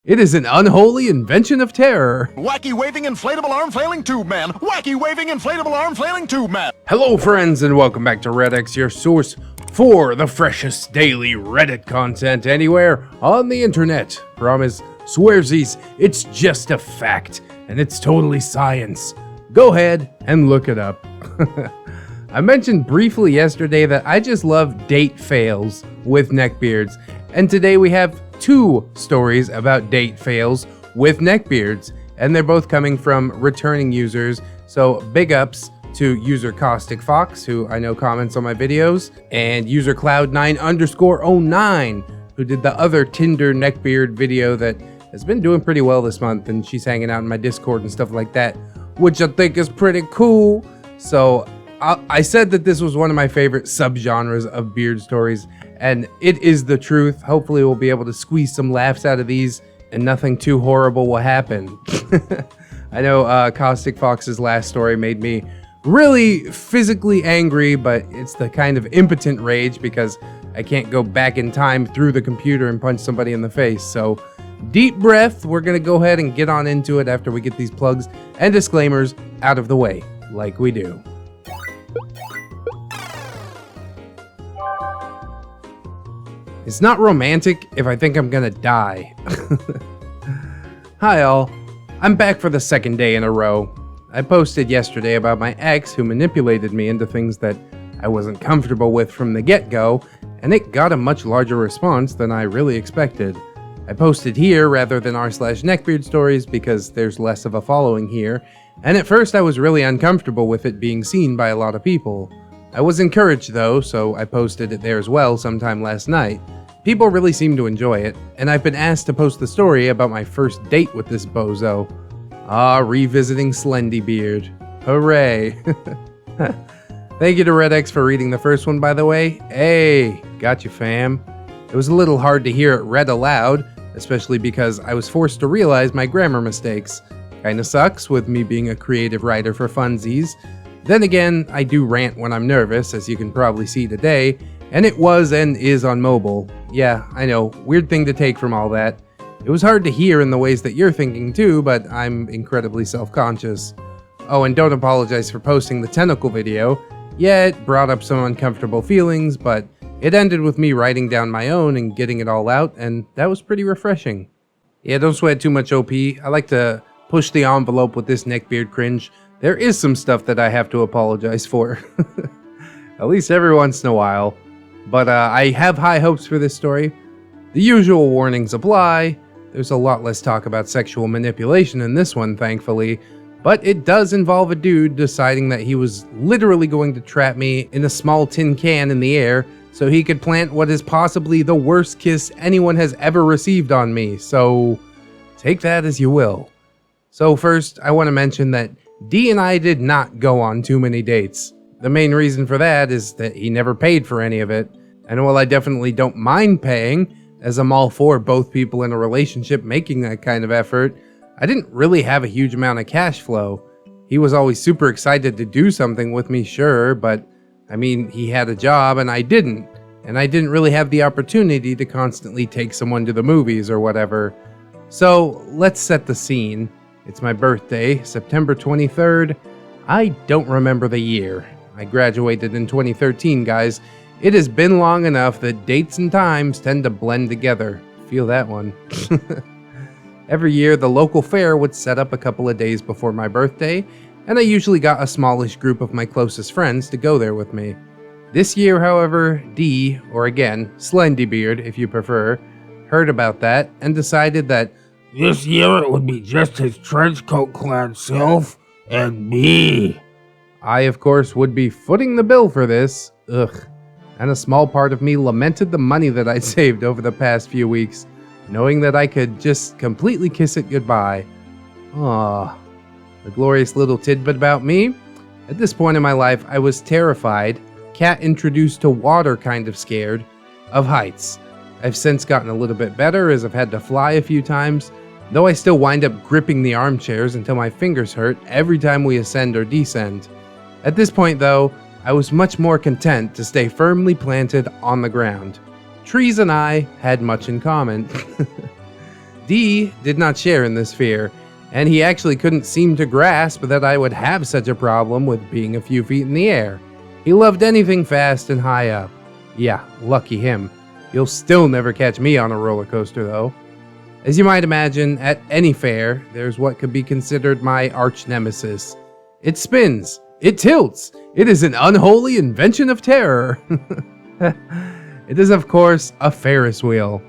It is an unholy invention of terror. Wacky waving inflatable arm flailing tube man. Wacky waving inflatable arm flailing tube man. Hello friends and welcome back to ReddX, your source for the freshest daily Reddit content anywhere on the internet. Promise, swearsies, it's just a fact and it's totally science. Go ahead and look it up. I mentioned briefly yesterday that I just love date fails with Neckbeards, and today we have two stories about date fails with Neckbeards, and they're both coming from returning users, so big ups to user Caustic Fox, who I know comments on my videos, and user Cloud9_09, who did the other Tinder Neckbeard video that has been doing pretty well this month, and she's hanging out in my Discord and stuff like that, which I think is pretty cool. So I said that this was one of my favorite subgenres of beard stories, and it is the truth. Hopefully we'll be able to squeeze some laughs out of these and nothing too horrible will happen. I know Caustic Fox's last story made me really physically angry, but it's the kind of impotent rage because I can't go back in time through the computer and punch somebody in the face. So deep breath, we're gonna go ahead and get on into it after we get these plugs and disclaimers out of the way, like we do. It's not romantic if I think I'm gonna die. Hi all, I'm back for the second day in a row. I posted yesterday about my ex who manipulated me into things that I wasn't comfortable with from the get-go, and it got a much larger response than I really expected. I posted here rather than r/neckbeard stories because there's less of a following here, and at first I was really uncomfortable with it being seen by a lot of people. I was encouraged though, so I posted it there as well sometime last night. People really seem to enjoy it, and I've been asked to post the story about my first date with this bozo. Revisiting Slendybeard. Hooray! Thank you to ReddX for reading the first one, by the way. Hey, got you fam. It was a little hard to hear it read aloud, especially because I was forced to realize my grammar mistakes. Kinda sucks with me being a creative writer for funsies. Then again, I do rant when I'm nervous, as you can probably see today, and it was and is on mobile. Yeah, I know, weird thing to take from all that. It was hard to hear in the ways that you're thinking too, but I'm incredibly self-conscious. Oh, and don't apologize for posting the tentacle video. Yeah, it brought up some uncomfortable feelings, but it ended with me writing down my own and getting it all out, and that was pretty refreshing. Yeah, don't sweat too much, OP. I like to push the envelope with this neckbeard cringe. There is some stuff that I have to apologize for. At least every once in a while. But I have high hopes for this story. The usual warnings apply. There's a lot less talk about sexual manipulation in this one, thankfully. But it does involve a dude deciding that he was literally going to trap me in a small tin can in the air so he could plant what is possibly the worst kiss anyone has ever received on me. So take that as you will. So first, I want to mention that D and I did not go on too many dates. The main reason for that is that he never paid for any of it. And while I definitely don't mind paying, as I'm all for both people in a relationship making that kind of effort, I didn't really have a huge amount of cash flow. He was always super excited to do something with me, sure, but I mean, he had a job and I didn't. And I didn't really have the opportunity to constantly take someone to the movies or whatever. So let's set the scene. It's my birthday, September 23rd. I don't remember the year. I graduated in 2013, guys. It has been long enough that dates and times tend to blend together. Feel that one. Every year, the local fair would set up a couple of days before my birthday, and I usually got a smallish group of my closest friends to go there with me. This year, however, D, or again, Slendybeard if you prefer, heard about that and decided that this year it would be just his trenchcoat-clad self and me. I, of course, would be footing the bill for this. Ugh. And a small part of me lamented the money that I'd saved over the past few weeks, knowing that I could just completely kiss it goodbye. Aww. A glorious little tidbit about me. At this point in my life, I was terrified, cat introduced to water kind of scared, of heights. I've since gotten a little bit better as I've had to fly a few times, though I still wind up gripping the armchairs until my fingers hurt every time we ascend or descend. At this point though, I was much more content to stay firmly planted on the ground. Trees and I had much in common. D did not share in this fear, and he actually couldn't seem to grasp that I would have such a problem with being a few feet in the air. He loved anything fast and high up. Yeah, lucky him. You'll still never catch me on a roller coaster though. As you might imagine, at any fair, there's what could be considered my arch nemesis. It spins. It tilts. It is an unholy invention of terror. It is, of course, a Ferris wheel.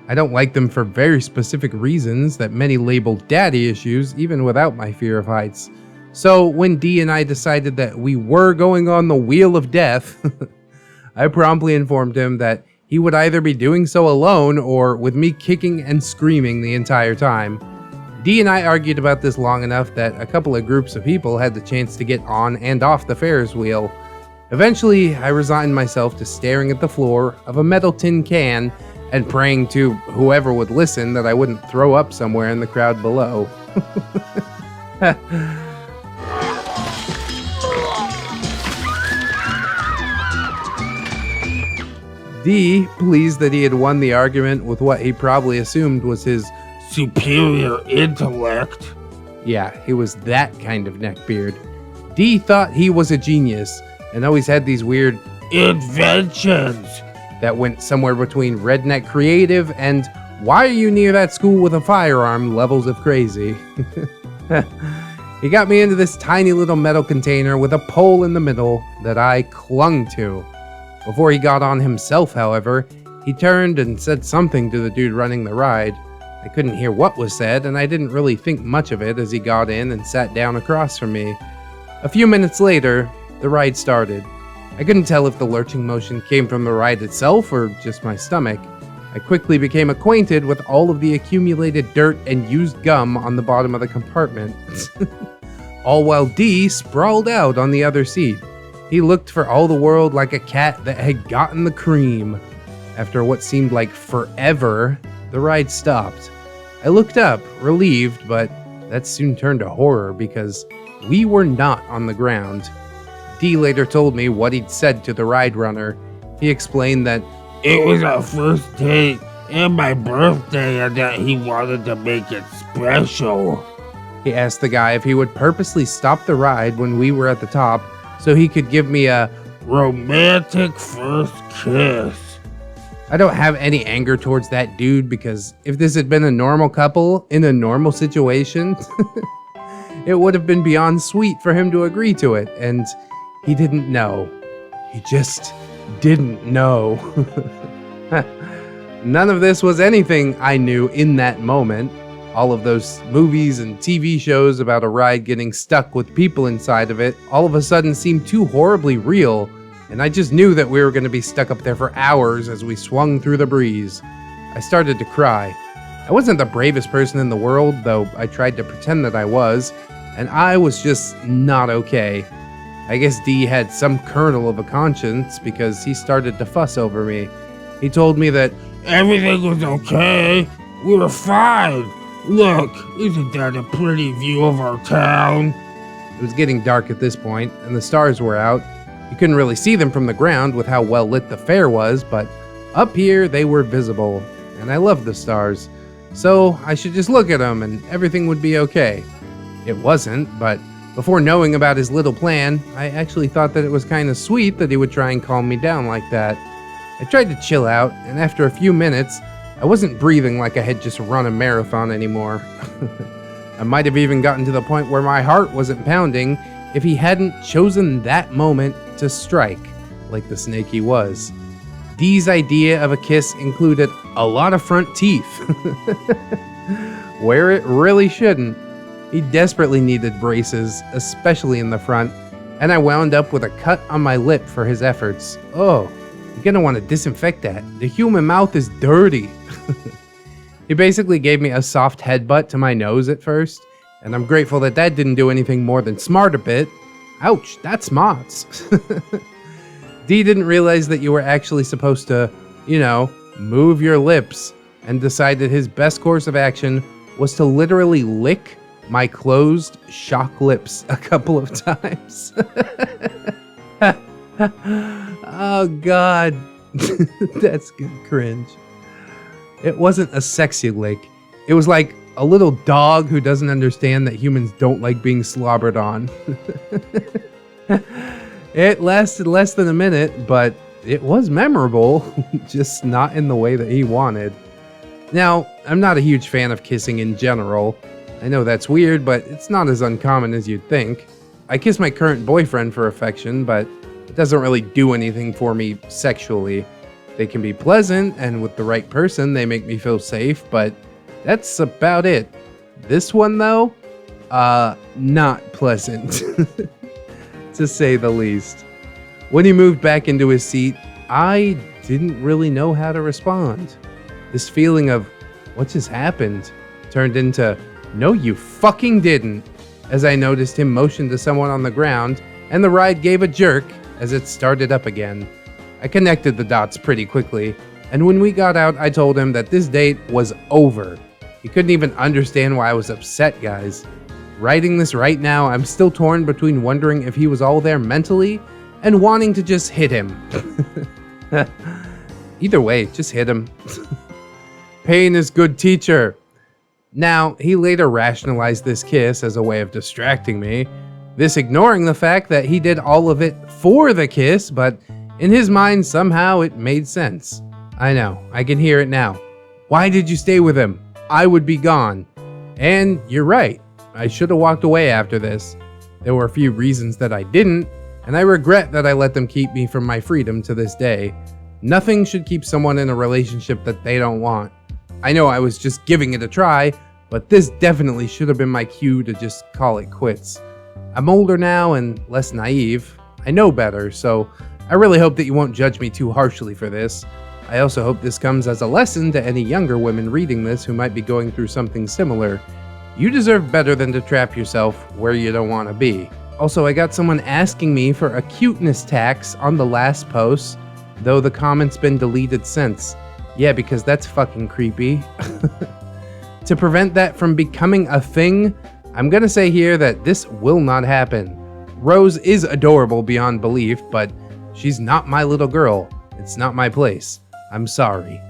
I don't like them for very specific reasons that many label daddy issues, even without my fear of heights. So when D and I decided that we were going on the Wheel of Death, I promptly informed him that he would either be doing so alone or with me kicking and screaming the entire time. D and I argued about this long enough that a couple of groups of people had the chance to get on and off the Ferris wheel. Eventually, I resigned myself to staring at the floor of a metal tin can and praying to whoever would listen that I wouldn't throw up somewhere in the crowd below. D, pleased that he had won the argument with what he probably assumed was his superior intellect. Yeah, he was that kind of neckbeard. D thought he was a genius and always had these weird inventions that went somewhere between redneck creative and why are you near that school with a firearm levels of crazy. He got me into this tiny little metal container with a pole in the middle that I clung to. Before he got on himself, however, he turned and said something to the dude running the ride. I couldn't hear what was said, and I didn't really think much of it as he got in and sat down across from me. A few minutes later, the ride started. I couldn't tell if the lurching motion came from the ride itself or just my stomach. I quickly became acquainted with all of the accumulated dirt and used gum on the bottom of the compartment. All while D sprawled out on the other seat. He looked for all the world like a cat that had gotten the cream. After what seemed like forever, the ride stopped. I looked up, relieved, but that soon turned to horror because we were not on the ground. D later told me what he'd said to the ride runner. He explained that it was our first date and my birthday and that he wanted to make it special. He asked the guy if he would purposely stop the ride when we were at the top so he could give me a romantic first kiss. I don't have any anger towards that dude because if this had been a normal couple in a normal situation, it would have been beyond sweet for him to agree to it, and he didn't know. He just didn't know. None of this was anything I knew in that moment. All of those movies and TV shows about a ride getting stuck with people inside of it all of a sudden seemed too horribly real, and I just knew that we were going to be stuck up there for hours as we swung through the breeze. I started to cry. I wasn't the bravest person in the world, though I tried to pretend that I was, and I was just not okay. I guess D had some kernel of a conscience because he started to fuss over me. He told me that everything was okay. We were fine. Look, isn't that a pretty view of our town? It was getting dark at this point, and the stars were out. You couldn't really see them from the ground with how well lit the fair was, but up here they were visible, and I loved the stars. So I should just look at them and everything would be okay. It wasn't, but before knowing about his little plan, I actually thought that it was kind of sweet that he would try and calm me down like that. I tried to chill out, and after a few minutes, I wasn't breathing like I had just run a marathon anymore. I might have even gotten to the point where my heart wasn't pounding if he hadn't chosen that moment to strike, like the snake he was. Dee's idea of a kiss included a lot of front teeth, where it really shouldn't. He desperately needed braces, especially in the front, and I wound up with a cut on my lip for his efforts. Oh, you're gonna want to disinfect that. The human mouth is dirty. He basically gave me a soft headbutt to my nose at first, and I'm grateful that that didn't do anything more than smart a bit. Ouch, that smarts. D didn't realize that you were actually supposed to, move your lips, and decided his best course of action was to literally lick my closed, shock lips a couple of times. Oh God, that's good cringe. It wasn't a sexy lick. It was like a little dog who doesn't understand that humans don't like being slobbered on. It lasted less than a minute, but it was memorable, just not in the way that he wanted. Now, I'm not a huge fan of kissing in general. I know that's weird, but it's not as uncommon as you'd think. I kiss my current boyfriend for affection, but it doesn't really do anything for me sexually. They can be pleasant, and with the right person, they make me feel safe, but that's about it. This one, though, not pleasant, to say the least. When he moved back into his seat, I didn't really know how to respond. This feeling of, what just happened, turned into, no you fucking didn't, as I noticed him motion to someone on the ground, and the ride gave a jerk as it started up again. I connected the dots pretty quickly, and when we got out, I told him that this date was over. He couldn't even understand why I was upset, guys. Writing this right now, I'm still torn between wondering if he was all there mentally and wanting to just hit him. Either way, just hit him. Pain is good teacher. Now, he later rationalized this kiss as a way of distracting me, this ignoring the fact that he did all of it for the kiss, but in his mind, somehow it made sense. I know, I can hear it now. Why did you stay with him? I would be gone. And you're right, I should have walked away after this. There were a few reasons that I didn't, and I regret that I let them keep me from my freedom to this day. Nothing should keep someone in a relationship that they don't want. I know I was just giving it a try, but this definitely should have been my cue to just call it quits. I'm older now and less naive. I know better, so I really hope that you won't judge me too harshly for this. I also hope this comes as a lesson to any younger women reading this who might be going through something similar. You deserve better than to trap yourself where you don't want to be. Also, I got someone asking me for a cuteness tax on the last post, though the comment's been deleted since. Yeah, because that's fucking creepy. To prevent that from becoming a thing, I'm gonna say here that this will not happen. Rose is adorable beyond belief, but she's not my little girl. It's not my place. I'm sorry.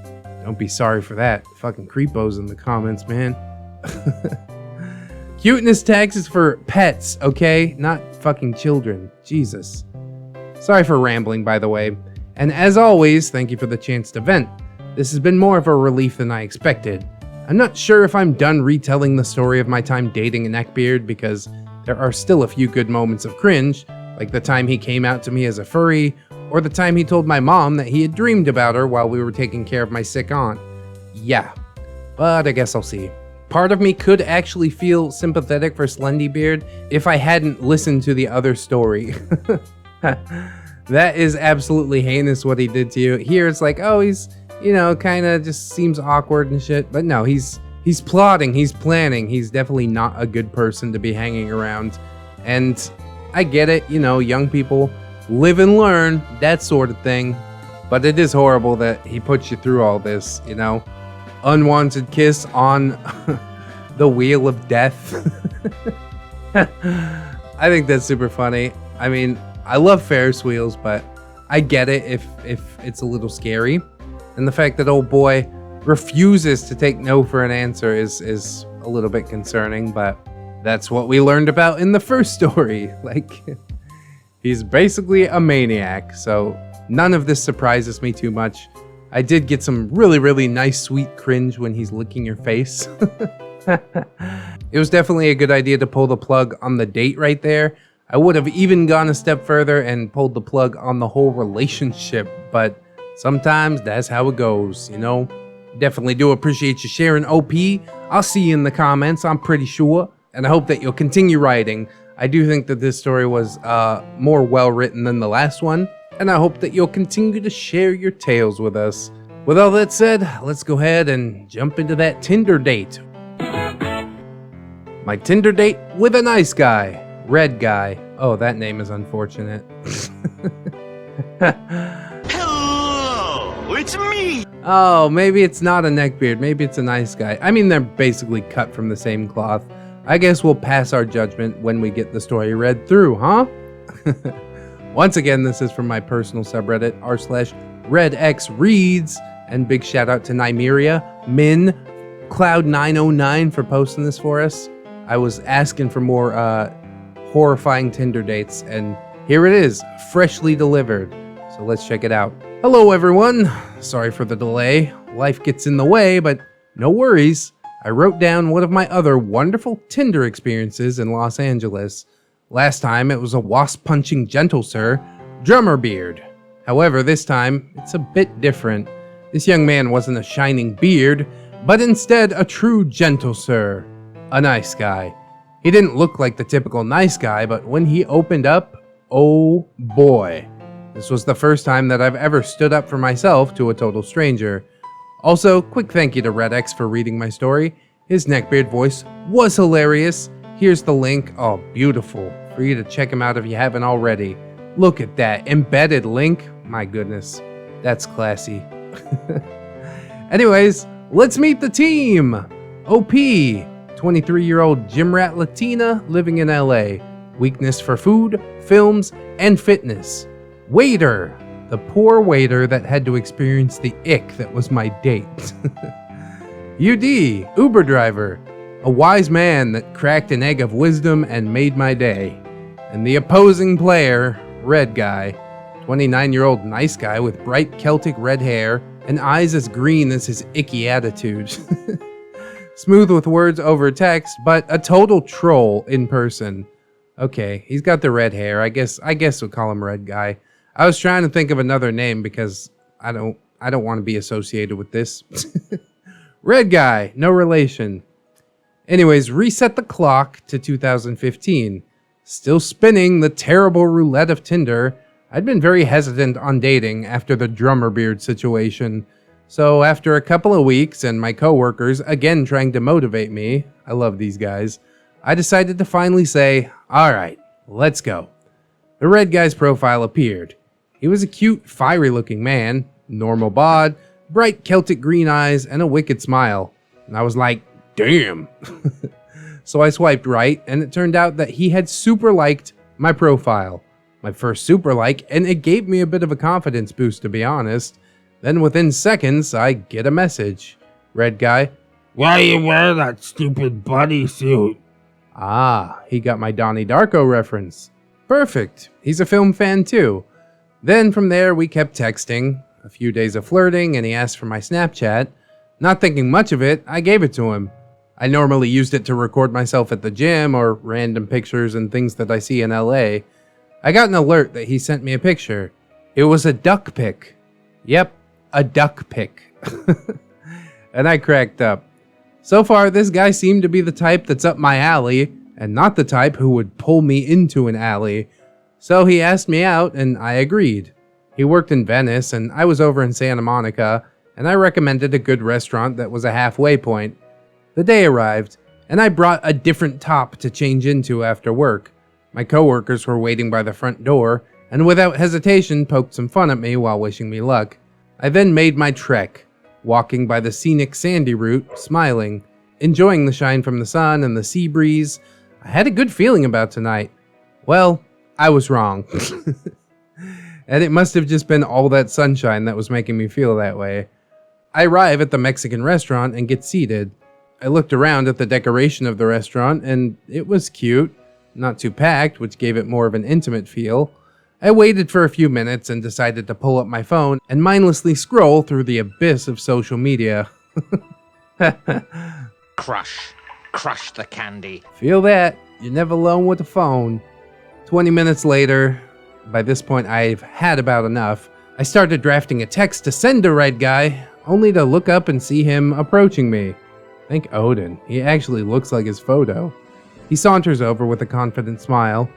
Don't be sorry for that. Fucking creepos in the comments, man. Cuteness tax is for pets, okay? Not fucking children. Jesus. Sorry for rambling, by the way. And as always, thank you for the chance to vent. This has been more of a relief than I expected. I'm not sure if I'm done retelling the story of my time dating a neckbeard because there are still a few good moments of cringe, like the time he came out to me as a furry, or the time he told my mom that he had dreamed about her while we were taking care of my sick aunt. Yeah, but I guess I'll see. Part of me could actually feel sympathetic for Slendybeard if I hadn't listened to the other story. That is absolutely heinous what he did to you. Here it's like, oh, he's, you know, kind of just seems awkward and shit. But no, he's plotting, he's planning. He's definitely not a good person to be hanging around. And I get it, you know, young people live and learn, that sort of thing. But it is horrible that he puts you through all this, you know? Unwanted kiss on the wheel of death. I think that's super funny. I mean, I love Ferris wheels, but I get it if it's a little scary. And the fact that old boy refuses to take no for an answer is a little bit concerning, but that's what we learned about in the first story. Like, he's basically a maniac, so none of this surprises me too much. I did get some really, really nice, sweet cringe when he's licking your face. It was definitely a good idea to pull the plug on the date right there. I would have even gone a step further and pulled the plug on the whole relationship, but sometimes that's how it goes, you know? Definitely do appreciate you sharing, OP. I'll see you in the comments, I'm pretty sure, and I hope that you'll continue writing. I do think that this story was more well-written than the last one, and I hope that you'll continue to share your tales with us. With all that said, let's go ahead and jump into that Tinder date. My Tinder date with a nice guy. Red guy. Oh, that name is unfortunate. Hello, it's me. Oh, maybe it's not a neckbeard. Maybe it's a nice guy. I mean, they're basically cut from the same cloth. I guess we'll pass our judgment when we get the story read through, huh? Once again, this is from my personal subreddit, r/ReddX Reads, and big shout out to Nymeria, Min, Cloud909 for posting this for us. I was asking for more horrifying Tinder dates, and here it is, freshly delivered. So let's check it out. Hello everyone. Sorry for the delay. Life gets in the way, but no worries. I wrote down one of my other wonderful Tinder experiences in Los Angeles. Last time it was a wasp-punching gentle sir, Drummerbeard. However, this time it's a bit different. This young man wasn't a shining beard, but instead a true gentle sir, a nice guy. He didn't look like the typical nice guy, but when he opened up, oh boy. This was the first time that I've ever stood up for myself to a total stranger. Also, quick thank you to ReddX for reading my story. His Neckbeard voice was hilarious. Here's the link. Oh, beautiful. For you to check him out if you haven't already. Look at that embedded link. My goodness, that's classy. Anyways, let's meet the team. OP, 23-year-old gym rat Latina living in LA. Weakness for food, films, and fitness. Waiter, the poor waiter that had to experience the ick that was my date. UD, Uber driver, a wise man that cracked an egg of wisdom and made my day. And the opposing player, Red Guy, 29-year-old nice guy with bright Celtic red hair and eyes as green as his icky attitude. Smooth with words over text, but a total troll in person. Okay, he's got the red hair. I guess we'll call him Red Guy. I was trying to think of another name because I don't want to be associated with this. Red Guy, no relation. Anyways, reset the clock to 2015. Still spinning the terrible roulette of Tinder. I'd been very hesitant on dating after the Drummerbeard situation. So after a couple of weeks and my coworkers again trying to motivate me, I love these guys, I decided to finally say, alright, let's go. The Red Guy's profile appeared. He was a cute, fiery looking man, normal bod, bright Celtic green eyes, and a wicked smile. And I was like, damn. So I swiped right, and it turned out that he had super liked my profile. My first super like, and it gave me a bit of a confidence boost, to be honest. Then within seconds, I get a message. Red Guy. Why you wear that stupid bodysuit? Ah, he got my Donnie Darko reference. Perfect. He's a film fan too. Then from there, we kept texting. A few days of flirting, and he asked for my Snapchat. Not thinking much of it, I gave it to him. I normally used it to record myself at the gym or random pictures and things that I see in LA. I got an alert that he sent me a picture. It was a duck pic. Yep, a duck pic. And I cracked up. So far, this guy seemed to be the type that's up my alley, and not the type who would pull me into an alley. So he asked me out, and I agreed. He worked in Venice, and I was over in Santa Monica, and I recommended a good restaurant that was a halfway point. The day arrived, and I brought a different top to change into after work. My coworkers were waiting by the front door, and without hesitation poked some fun at me while wishing me luck. I then made my trek, walking by the scenic sandy route, smiling, enjoying the shine from the sun and the sea breeze. I had a good feeling about tonight. Well, I was wrong. And it must have just been all that sunshine that was making me feel that way. I arrive at the Mexican restaurant and get seated. I looked around at the decoration of the restaurant, and it was cute. Not too packed, which gave it more of an intimate feel. I waited for a few minutes and decided to pull up my phone and mindlessly scroll through the abyss of social media. Crush the candy. Feel that? You're never alone with a phone. 20 minutes later, by this point I've had about enough, I started drafting a text to send to Red Guy, only to look up and see him approaching me. Thank Odin, he actually looks like his photo. He saunters over with a confident smile.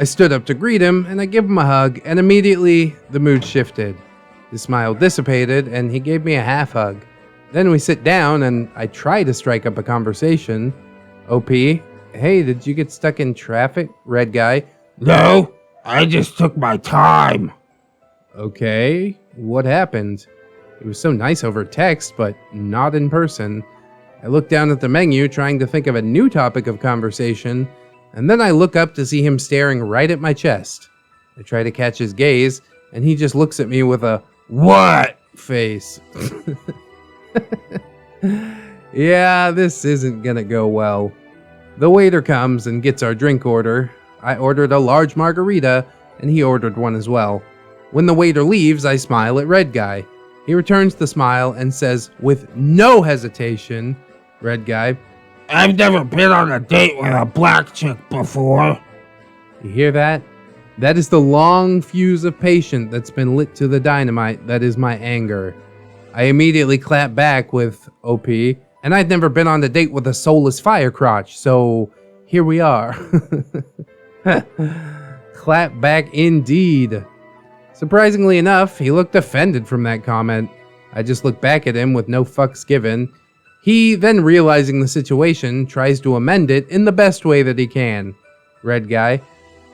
I stood up to greet him, and I give him a hug, and immediately the mood shifted. His smile dissipated, and he gave me a half hug. Then we sit down, and I try to strike up a conversation. OP, hey, did you get stuck in traffic? Red Guy. No, I just took my time. Okay, what happened? It was so nice over text, but not in person. I look down at the menu, trying to think of a new topic of conversation, and then I look up to see him staring right at my chest. I try to catch his gaze, and he just looks at me with a "What?" face. Yeah, this isn't gonna go well. The waiter comes and gets our drink order. I ordered a large margarita, and he ordered one as well. When the waiter leaves, I smile at Red Guy. He returns the smile and says, with no hesitation, Red Guy, I've never been on a date with a black chick before. you hear that? That is the long fuse of patience that's been lit to the dynamite that is my anger. I immediately clap back with OP, and I'd never been on a date with a soulless fire crotch, so here we are. Clap back indeed. Surprisingly enough, he looked offended from that comment. I just looked back at him with no fucks given. He, then realizing the situation, tries to amend it in the best way that he can. Red Guy,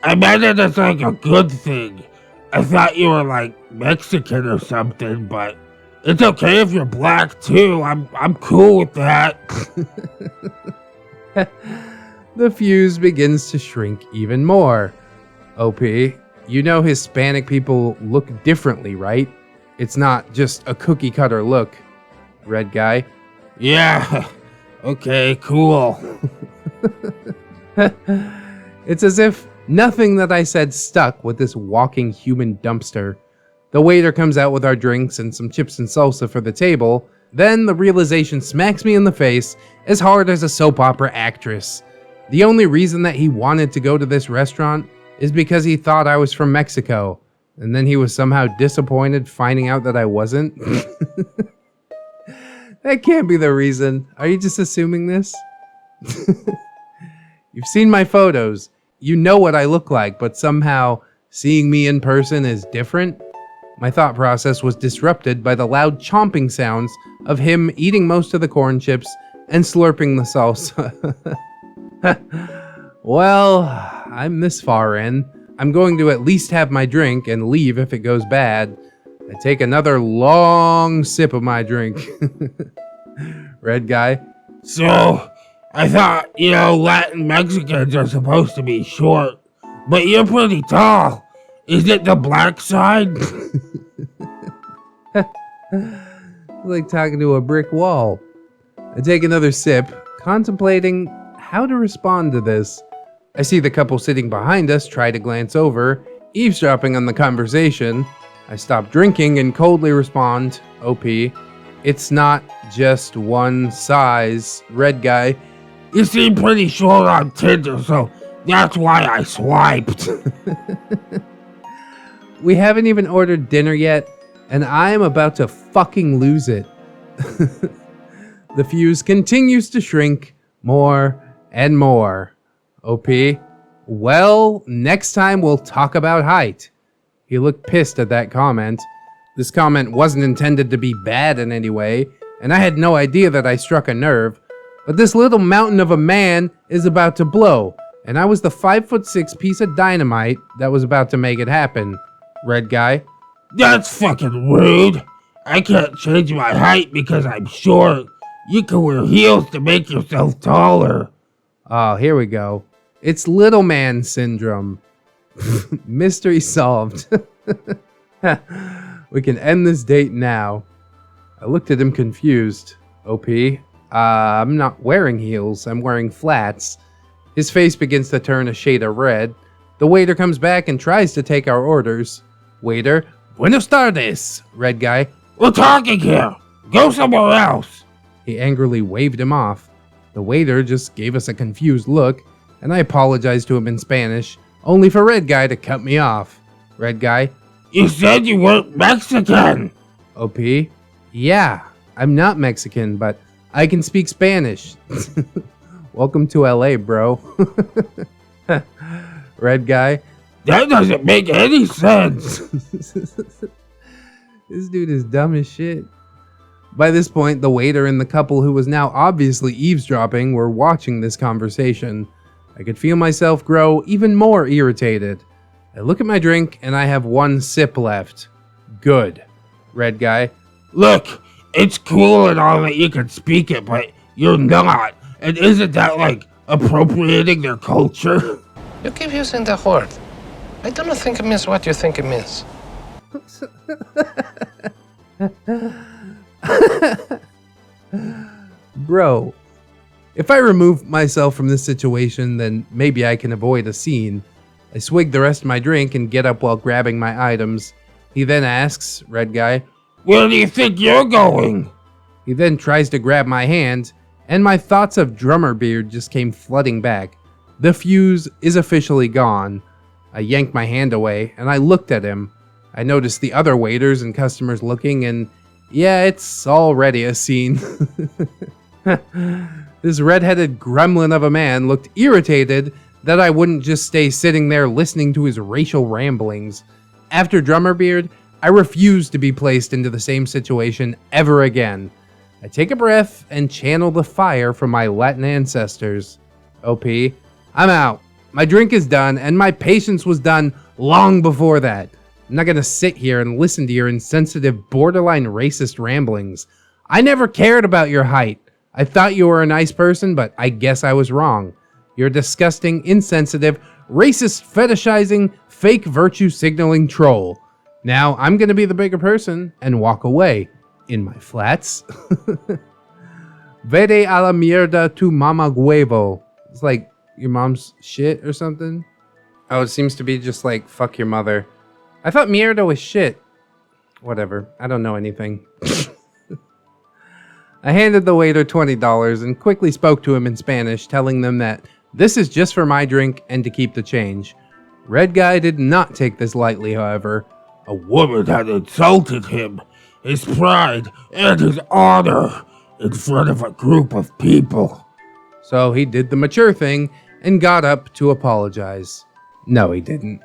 I meant it as like a good thing. I thought you were like Mexican or something, but it's okay if you're black too. I'm cool with that. the fuse begins to shrink even more. OP, you know Hispanic people look differently, right? It's not just a cookie cutter look. Red Guy, Yeah, okay, cool. it's as if nothing that I said stuck with this walking human dumpster. The waiter comes out with our drinks and some chips and salsa for the table. Then the realization smacks me in the face as hard as a soap opera actress. The only reason that he wanted to go to this restaurant is because he thought I was from Mexico. And then he was somehow disappointed finding out that I wasn't. That can't be the reason. Are you just assuming this? You've seen my photos. You know what I look like, but somehow seeing me in person is different. My thought process was disrupted by the loud chomping sounds of him eating most of the corn chips and slurping the salsa. Well, I'm this far in. I'm going to at least have my drink and leave if it goes bad. I take another long sip of my drink. Red Guy, So, I thought, Latin Mexicans are supposed to be short, but you're pretty tall. Is it the black side? like talking to a brick wall. I take another sip, contemplating how to respond to this. I see the couple sitting behind us try to glance over, eavesdropping on the conversation. I stop drinking and coldly respond, OP, it's not just one size. Red Guy, You seem pretty short on Tinder, so that's why I swiped. we haven't even ordered dinner yet, and I am about to fucking lose it. The fuse continues to shrink more and more. OP, well, next time we'll talk about height. He looked pissed at that comment. This comment wasn't intended to be bad in any way, and I had no idea that I struck a nerve. But this little mountain of a man is about to blow, and I was the 5'6" piece of dynamite that was about to make it happen. Red Guy, That's fucking rude. I can't change my height because I'm short. You can wear heels to make yourself taller. oh, here we go. It's little man syndrome. Mystery solved. We can end this date now. I looked at him confused. OP, I'm not wearing heels, I'm wearing flats. His face begins to turn a shade of red. The waiter comes back and tries to take our orders. Waiter, buenos tardes. Red Guy, We're talking here. Go somewhere else. he angrily waved him off. The waiter just gave us a confused look, and I apologized to him in Spanish, only for Red Guy to cut me off. Red Guy, You said you weren't Mexican. OP, yeah, I'm not Mexican, but I can speak Spanish. Welcome to LA, bro. Red Guy, That doesn't make any sense. this dude is dumb as shit. By this point, the waiter and the couple who was now obviously eavesdropping were watching this conversation. I could feel myself grow even more irritated. I look at my drink and I have one sip left. Good. Red Guy, Look, it's cool and all that you can speak it, but you're not. And isn't that like appropriating their culture? You keep using the word. I do not think it means what you think it means. Bro, if I remove myself from this situation, then maybe I can avoid a scene. I swig the rest of my drink and get up while grabbing my items. He then asks, Red Guy, Where do you think you're going? He then tries to grab my hand, and my thoughts of Drummerbeard just came flooding back. The fuse is officially gone. I yanked my hand away, and I looked at him. I noticed the other waiters and customers looking, and yeah, it's already a scene. This red-headed gremlin of a man looked irritated that I wouldn't just stay sitting there listening to his racial ramblings. After Drummerbeard, I refuse to be placed into the same situation ever again. I take a breath and channel the fire from my Latin ancestors. OP, I'm out. My drink is done, and my patience was done long before that. I'm not gonna sit here and listen to your insensitive, borderline racist ramblings. I never cared about your height. I thought you were a nice person, but I guess I was wrong. You're a disgusting, insensitive, racist, fetishizing, fake virtue signaling troll. Now I'm gonna be the bigger person and walk away in my flats. Vete a la mierda tu mama huevo. It's like your mom's shit or something. Oh, it seems to be just like fuck your mother. I thought mierda was shit. Whatever, I don't know anything. I handed the waiter $20 and quickly spoke to him in Spanish, telling them that this is just for my drink and to keep the change. Red Guy did not take this lightly, however. A woman had insulted him, his pride, and his honor in front of a group of people. So he did the mature thing and got up to apologize. No, he didn't.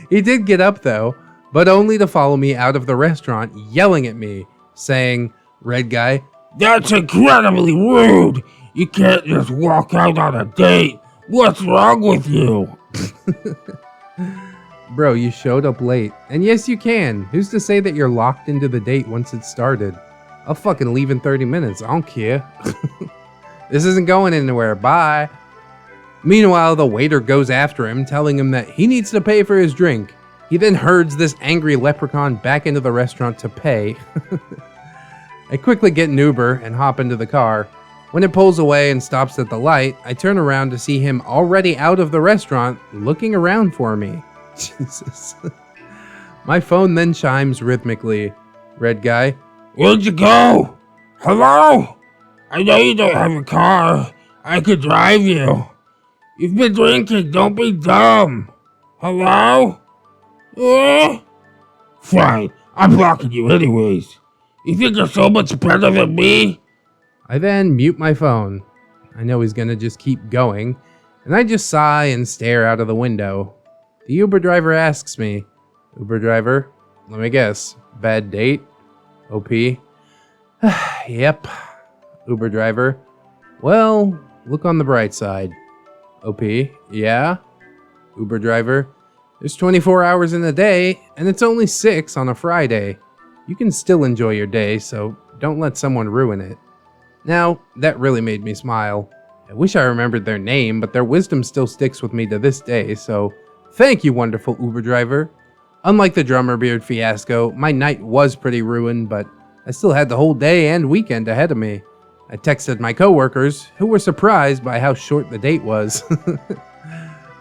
He did get up though, but only to follow me out of the restaurant yelling at me, saying, Red Guy, That's incredibly rude. You can't just walk out on a date. What's wrong with you? Bro, you showed up late. And yes, you can. Who's to say that you're locked into the date once it started? I'll fucking leave in 30 minutes. I don't care. This isn't going anywhere. Bye. Meanwhile, the waiter goes after him, telling him that he needs to pay for his drink. He then herds this angry leprechaun back into the restaurant to pay. I quickly get an Uber and hop into the car. When it pulls away and stops at the light, I turn around to see him already out of the restaurant, looking around for me. Jesus. My phone then chimes rhythmically. Red Guy, Where'd you go? Hello? I know you don't have a car. I could drive you. You've been drinking. Don't be dumb. Hello? Yeah? Fine. I'm blocking you anyways. You think you're so much better than me? I then mute my phone. I know he's gonna just keep going, and I just sigh and stare out of the window. The Uber driver asks me, Uber driver, let me guess, bad date? OP, yep. Uber driver, well, look on the bright side. OP, yeah. Uber driver, there's 24 hours in a day, and it's only 6 on a Friday. You can still enjoy your day, so don't let someone ruin it. Now, that really made me smile. I wish I remembered their name, but their wisdom still sticks with me to this day, so thank you, wonderful Uber driver. Unlike the Drummerbeard fiasco, my night was pretty ruined, but I still had the whole day and weekend ahead of me. I texted my coworkers, who were surprised by how short the date was.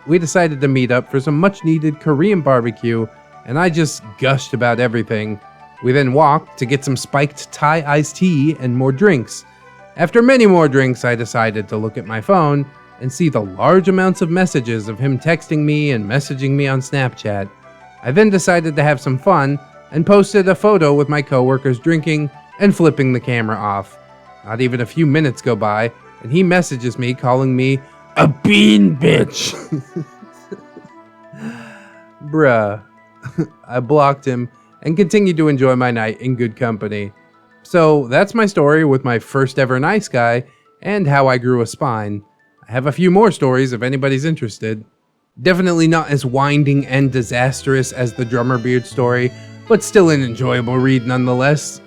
We decided to meet up for some much-needed Korean barbecue, and I just gushed about everything. We then walked to get some spiked Thai iced tea and more drinks. After many more drinks, I decided to look at my phone and see the large amounts of messages of him texting me and messaging me on Snapchat. I then decided to have some fun and posted a photo with my coworkers drinking and flipping the camera off. Not even a few minutes go by, and he messages me calling me A bean bitch. Bruh. I blocked him and continued to enjoy my night in good company. So that's my story with my first ever nice guy and how I grew a spine. I have a few more stories if anybody's interested. Definitely not as winding and disastrous as the Drummerbeard story, but still an enjoyable read nonetheless.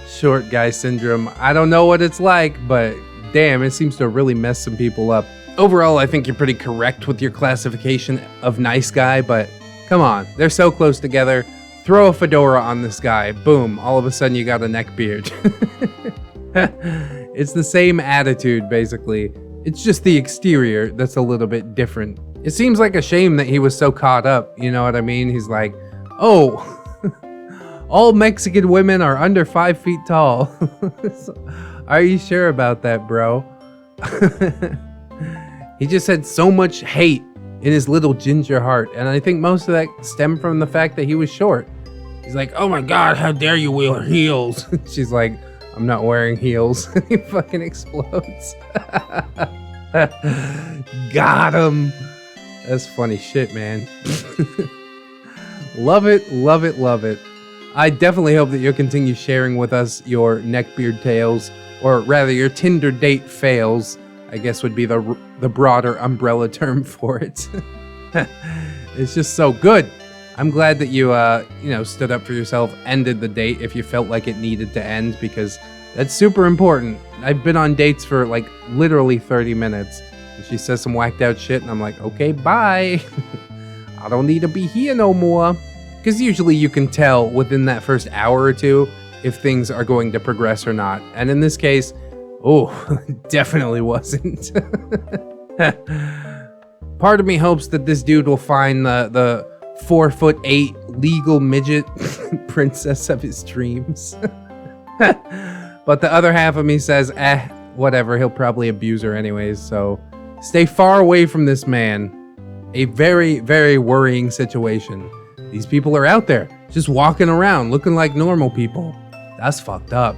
Short guy syndrome. I don't know what it's like, but damn, it seems to really mess some people up. Overall, I think you're pretty correct with your classification of nice guy, but come on, they're so close together. Throw a fedora on this guy, boom, all of a sudden you got a neck beard. It's the same attitude, basically. It's just the exterior that's a little bit different. It seems like a shame that he was so caught up, you know what I mean? He's like, oh, all Mexican women are under 5 feet tall. Are you sure about that, bro? He just had so much hate in his little ginger heart, and I think most of that stemmed from the fact that he was short. He's like, oh my god, how dare you wear heels? She's like, I'm not wearing heels. He fucking explodes. Got him. That's funny shit, man. Love it, love it, love it. I definitely hope that you'll continue sharing with us your neckbeard tales, or rather your Tinder date fails, I guess would be the broader umbrella term for it. It's just so good. I'm glad that you, stood up for yourself, ended the date if you felt like it needed to end, because that's super important. I've been on dates for like literally 30 minutes, and she says some whacked out shit, and I'm like, okay, bye. I don't need to be here no more. Because usually you can tell within that first hour or two if things are going to progress or not. And in this case, oh, definitely wasn't. Part of me hopes that this dude will find the 4'8" legal midget princess of his dreams. But the other half of me says, whatever, he'll probably abuse her anyways, so stay far away from this man. A very, very worrying situation. These people are out there, just walking around, looking like normal people. That's fucked up.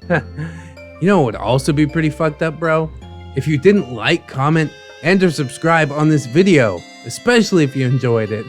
You know what would also be pretty fucked up, bro? If you didn't like, comment, and or subscribe on this video, especially if you enjoyed it.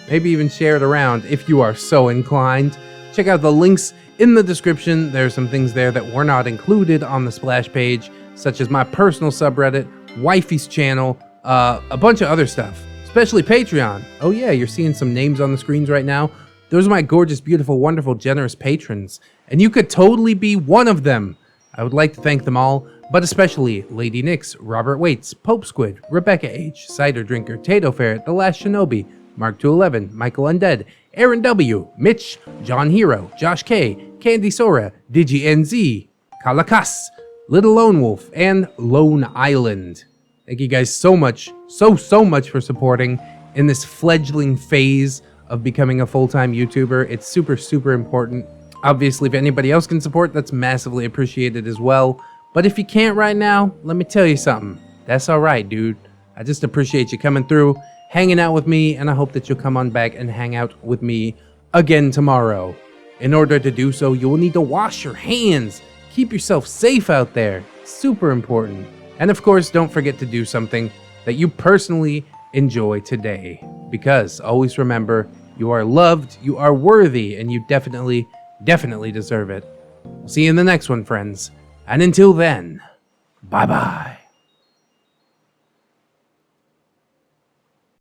Maybe even share it around if you are so inclined. Check out the links in the description. There are some things there that were not included on the splash page, such as my personal subreddit, Wifey's channel, a bunch of other stuff, especially Patreon. Oh yeah, you're seeing some names on the screens right now. Those are my gorgeous, beautiful, wonderful, generous patrons, and you could totally be one of them. I would like to thank them all, but especially Lady Nix, Robert Waits, Pope Squid, Rebecca H, Cider Drinker, Tato Ferret, The Last Shinobi, Mark 211, Michael Undead, Aaron W, Mitch, John Hero, Josh K, Candy Sora, Digi NZ, Kalakas, Little Lone Wolf, and Lone Island. Thank you guys so much, so much for supporting in this fledgling phase of becoming a full-time YouTuber. It's super, super important. Obviously, if anybody else can support, that's massively appreciated as well. But if you can't right now, let me tell you something. That's all right, dude. I just appreciate you coming through, hanging out with me, and I hope that you'll come on back and hang out with me again tomorrow. In order to do so, you will need to wash your hands. Keep yourself safe out there. Super important. And of course, don't forget to do something that you personally enjoy today. Because always remember, you are loved, you are worthy, and you definitely deserve it. I'll see you in the next one, friends. And until then, bye-bye.